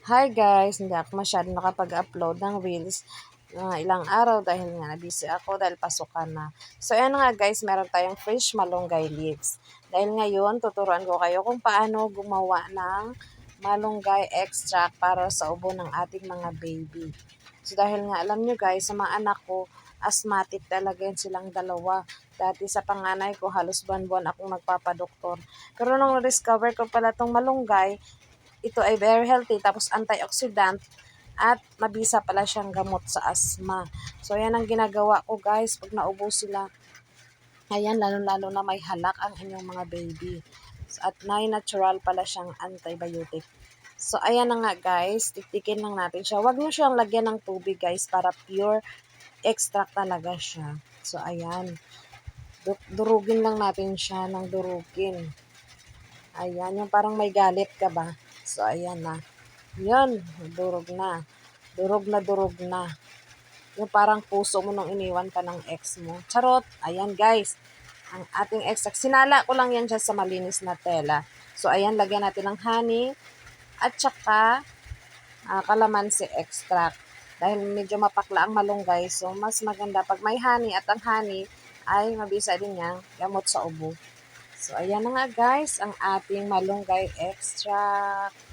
Hi guys, hindi ako masyado nakapag-upload ng reels ilang araw dahil nga busy ako dahil pasukan na. So ayan nga guys, meron tayong fresh malunggay leaves. Dahil ngayon, tuturuan ko kayo kung paano gumawa ng malunggay extract para sa ubo ng ating mga baby. So dahil nga alam nyo guys, sa mga anak ko, asthmatic talaga yan silang dalawa. Dati sa panganay ko, halos buwan-buwan akong nagpapadoktor. Pero nung na-discover ko pala tong malunggay, ito ay very healthy, tapos antioxidant, at mabisa pala siyang gamot sa asthma. So, yan ang ginagawa ko guys pag naubo sila. Ayan, lalo-lalo na may halak ang inyong mga baby. At natural pala siyang antibiotic. So, ayan na nga guys, tiktikin lang natin siya. Huwag nyo siyang lagyan ng tubig guys para pure extract talaga siya. So, ayan. Durugin lang natin siya ng durugin. Ayan, yung parang may galit ka ba? So, ayan na. Yan, durog na. Durog na durog na. Yung parang puso mo nung iniwan ka ng ex mo. Charot! Ayan guys, ang ating extract. Sinala ko lang yan dyan sa malinis na tela. So ayan, lagyan natin ng honey at saka calamansi extract. Dahil medyo mapakla ang malunggay, so mas maganda pag may honey, at ang honey ay mabisa din niyang gamot sa ubo. So ayan na nga guys, ang ating malunggay extract.